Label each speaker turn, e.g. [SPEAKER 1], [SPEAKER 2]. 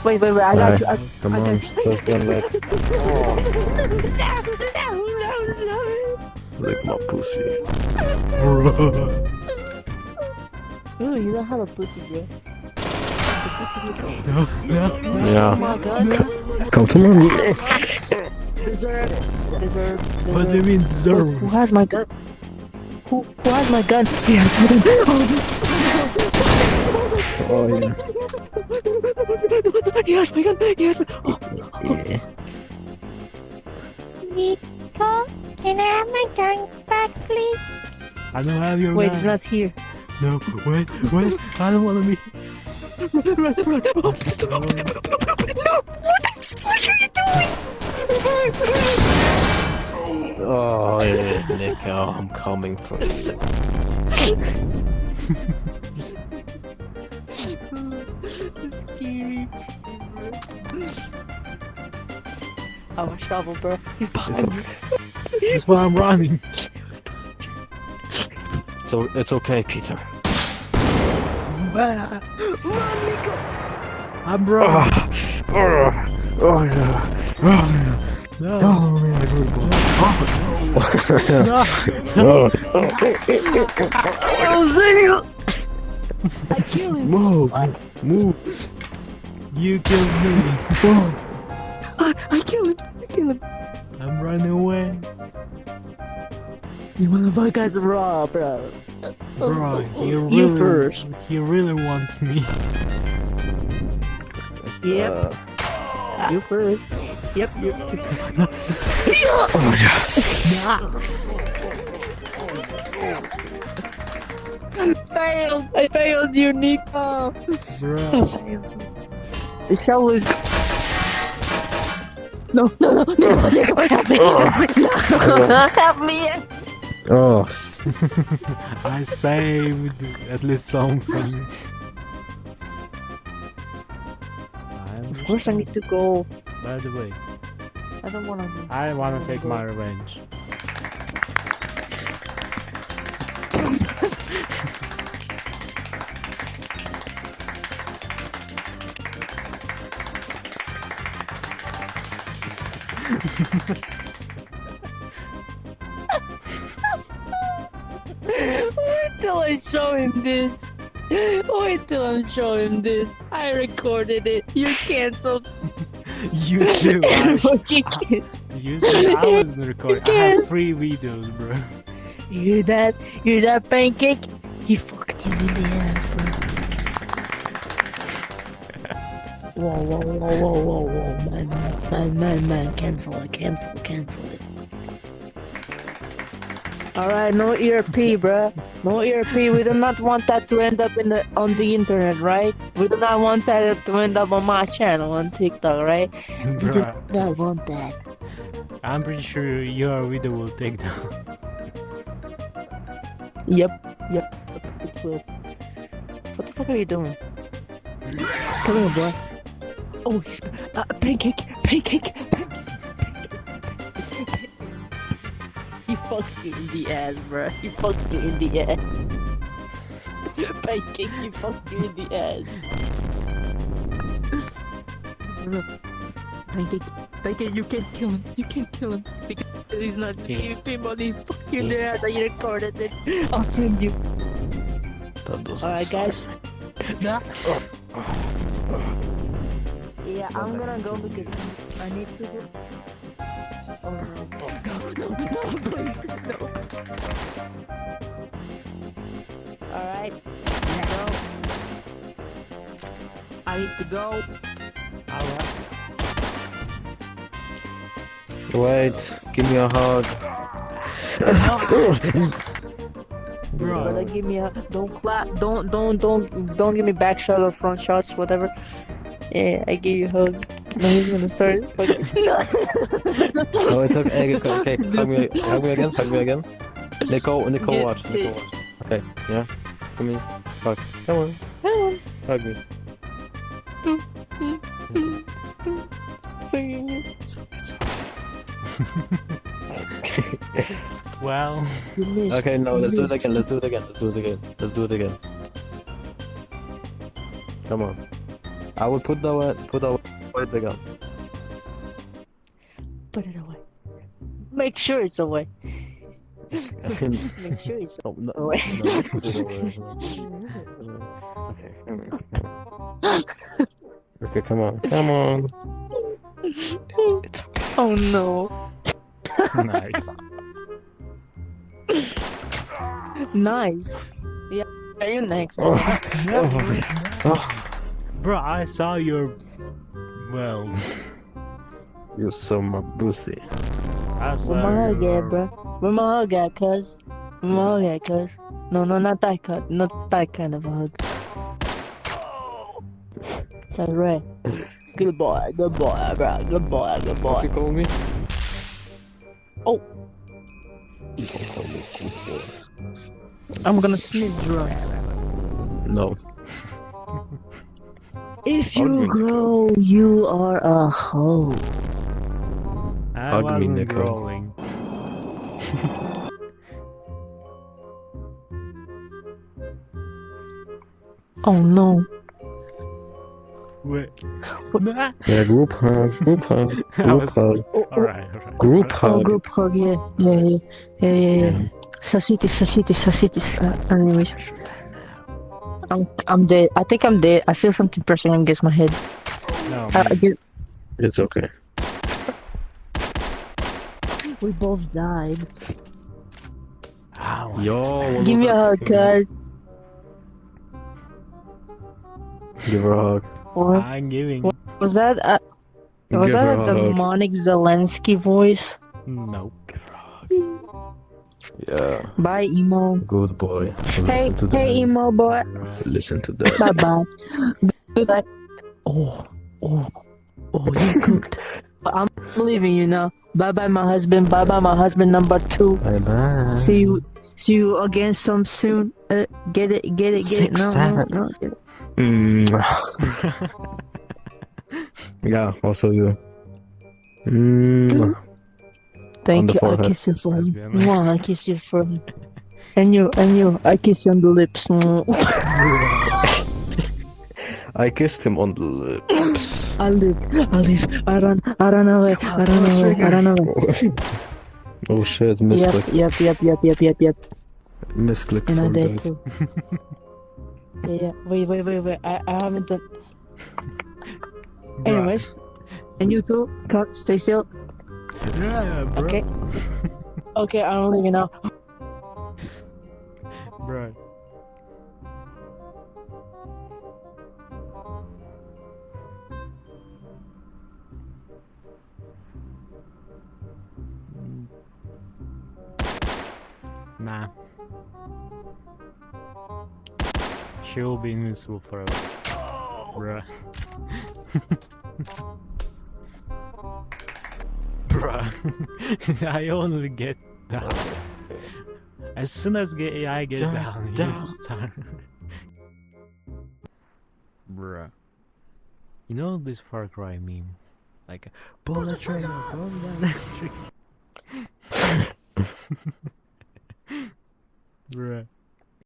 [SPEAKER 1] Wait, I got you.
[SPEAKER 2] Come on, just one legs. Lick my pussy.
[SPEAKER 1] Oh, you don't have a pussy, bro.
[SPEAKER 2] Yeah.
[SPEAKER 1] Oh my god.
[SPEAKER 2] Come to me.
[SPEAKER 1] Deserve.
[SPEAKER 3] What do you mean deserve?
[SPEAKER 1] Who has my gun? Who has my gun? Yes.
[SPEAKER 2] Oh yeah.
[SPEAKER 1] He has my gun. He has my. Oh.
[SPEAKER 2] Yeah.
[SPEAKER 4] Nico, can I have my gun back, please?
[SPEAKER 3] I don't have your
[SPEAKER 1] Wait,
[SPEAKER 3] gun.
[SPEAKER 1] it's not here.
[SPEAKER 3] No, wait, I don't wanna be.
[SPEAKER 1] Run. Oh, no! What are you doing?
[SPEAKER 2] Oh yeah, Nico, I'm coming for you.
[SPEAKER 1] Scary. I have a shovel, bro. He's behind you.
[SPEAKER 3] That's why I'm running.
[SPEAKER 2] So it's okay, Peter.
[SPEAKER 3] Run,
[SPEAKER 1] Nico.
[SPEAKER 3] I'm running.
[SPEAKER 2] Oh yeah.
[SPEAKER 3] No.
[SPEAKER 2] Oh yeah, good boy.
[SPEAKER 3] No.
[SPEAKER 1] Oh, Zillion! I killed him.
[SPEAKER 2] Move, move.
[SPEAKER 3] You killed me.
[SPEAKER 1] I killed him.
[SPEAKER 3] I'm running away.
[SPEAKER 1] You motherfuckers are raw, bro.
[SPEAKER 3] Bro,
[SPEAKER 1] You first.
[SPEAKER 3] He really wants me.
[SPEAKER 1] Yep. You first. Yep. I failed you, Nico.
[SPEAKER 3] Bro.
[SPEAKER 1] The show is. No, Nico, help me. Help me.
[SPEAKER 2] Oh.
[SPEAKER 3] I saved at least something.
[SPEAKER 1] Of course I need to go.
[SPEAKER 3] By the way,
[SPEAKER 1] I don't wanna.
[SPEAKER 3] I wanna take my revenge.
[SPEAKER 1] Wait till I show him this. Wait till I show him this. I recorded it. You're cancelled.
[SPEAKER 3] You too.
[SPEAKER 1] Fucking kids.
[SPEAKER 3] You said I was recording. I have 3 videos, bro.
[SPEAKER 1] You hear that? You hear that, Pancake? He fucked you in the ass, bro. Whoa. Man. Cancel it. Alright, no ERP, bruh. No ERP. We do not want that to end up on the internet, right? We do not want that to end up on my channel on TikTok, right? We do
[SPEAKER 3] Bruh,
[SPEAKER 1] not want that.
[SPEAKER 3] I'm pretty sure your video will take down.
[SPEAKER 1] Yep. It will. What the fuck are you doing? Come here, boy. Oh, Pancake. He fucked you in the ass, bruh. He fucked you in the ass. Pancake, he fucked you in the ass. Pancake, you can't kill him. Because he's not PvP, but he fucked you in the ass. I recorded it. I'll send you. Alright, guys. Yeah, I'm gonna go because I need to do. Oh no, please, no. Alright, let's go. I need to go.
[SPEAKER 3] Alright.
[SPEAKER 2] Wait, give me a hug.
[SPEAKER 3] Bro.
[SPEAKER 1] Brother, give me a don't clap, don't give me back shot or front shots, whatever. Yeah, I give you a hug. Now he's gonna start fucking.
[SPEAKER 2] Oh, it's okay. Okay, hug me again. Nico, watch. Okay, yeah. Give me hug. Come on. Hug me.
[SPEAKER 3] Well.
[SPEAKER 2] Okay, no, let's do it again. Come on. I will put away the gun.
[SPEAKER 1] Put it away. Make sure it's away.
[SPEAKER 2] Okay,
[SPEAKER 1] Make sure it's
[SPEAKER 2] no, no,
[SPEAKER 1] away.
[SPEAKER 2] no, put it away. Okay, come here. Okay, come on, come on. It's okay.
[SPEAKER 1] Oh no.
[SPEAKER 3] Nice.
[SPEAKER 1] Nice. Yeah, you next.
[SPEAKER 2] Oh,
[SPEAKER 3] Bro, I saw your... Well...
[SPEAKER 2] you're so my pussy.
[SPEAKER 3] I saw
[SPEAKER 1] Where my hug
[SPEAKER 3] your...
[SPEAKER 1] at, bro? Where my hug at, cuz? Where my hug at, cuz? No, not that cut. Not that kind of a hug. That's right. Good boy, bro. Good boy, good boy.
[SPEAKER 2] What you call me?
[SPEAKER 1] Oh.
[SPEAKER 2] You can call me good boy.
[SPEAKER 1] I'm gonna sniff drugs.
[SPEAKER 2] No.
[SPEAKER 1] If
[SPEAKER 2] Hug me,
[SPEAKER 1] you grow, you are a hoe.
[SPEAKER 3] I
[SPEAKER 2] Hug me,
[SPEAKER 3] wasn't
[SPEAKER 2] Nico.
[SPEAKER 3] growing.
[SPEAKER 1] Oh no.
[SPEAKER 3] Wait. Nah.
[SPEAKER 2] Yeah, group hug, group hug,
[SPEAKER 3] I
[SPEAKER 2] group
[SPEAKER 3] was...
[SPEAKER 2] hug,
[SPEAKER 3] Alright.
[SPEAKER 2] group
[SPEAKER 1] Oh,
[SPEAKER 2] hug.
[SPEAKER 1] group hug, yeah. Sasitis. Anyways, I'm dead. I think I'm dead. I feel something pressing against my head.
[SPEAKER 3] No,
[SPEAKER 1] I get,
[SPEAKER 2] It's okay.
[SPEAKER 1] we both died.
[SPEAKER 3] Ow.
[SPEAKER 2] Yo, what
[SPEAKER 1] Give
[SPEAKER 2] was
[SPEAKER 1] me a
[SPEAKER 2] that
[SPEAKER 1] hug,
[SPEAKER 2] fucking-
[SPEAKER 1] cuz.
[SPEAKER 2] Give her a hug.
[SPEAKER 1] What?
[SPEAKER 3] I'm giving...
[SPEAKER 1] Was that a
[SPEAKER 2] Give her a hug.
[SPEAKER 1] demonic Zelensky voice?
[SPEAKER 3] Nope.
[SPEAKER 2] Yeah,
[SPEAKER 1] Bye, emo.
[SPEAKER 2] good boy.
[SPEAKER 1] Hey,
[SPEAKER 2] Listen to that.
[SPEAKER 1] emo boy.
[SPEAKER 2] Listen to that.
[SPEAKER 1] Bye bye. Goodbye. Oh, you cooked. I'm leaving you now. Bye bye, my husband. Bye bye, my husband number 2.
[SPEAKER 2] Bye bye.
[SPEAKER 1] See you again some soon. Get it.
[SPEAKER 2] Six,
[SPEAKER 1] No,
[SPEAKER 2] seven.
[SPEAKER 1] get it.
[SPEAKER 2] Yeah, also you. On
[SPEAKER 1] Thank
[SPEAKER 2] the
[SPEAKER 1] you. I
[SPEAKER 2] forehead.
[SPEAKER 1] kiss you for him.
[SPEAKER 3] That's very nice.
[SPEAKER 1] Mwah, I kiss you for him. And you. I kiss you on the lips.
[SPEAKER 2] I kissed him on the lips.
[SPEAKER 1] I live. I run away.
[SPEAKER 2] Oh shit, misclick.
[SPEAKER 1] Yep.
[SPEAKER 2] Misclick
[SPEAKER 1] And I
[SPEAKER 2] some
[SPEAKER 1] did
[SPEAKER 2] guys.
[SPEAKER 1] too. Yeah. Wait. I haven't done.
[SPEAKER 3] Bruh.
[SPEAKER 1] Anyways, and you too. Come, stay still.
[SPEAKER 3] Yeah, bro.
[SPEAKER 1] Okay. Okay, I'm leaving now.
[SPEAKER 3] Bro. Nah. She'll be invincible forever. Bruh. Bruh. I only get down. As soon as I get down, you start. Bruh. You know this Far Cry meme? Like, pull the trigger, pull the trigger. Bruh.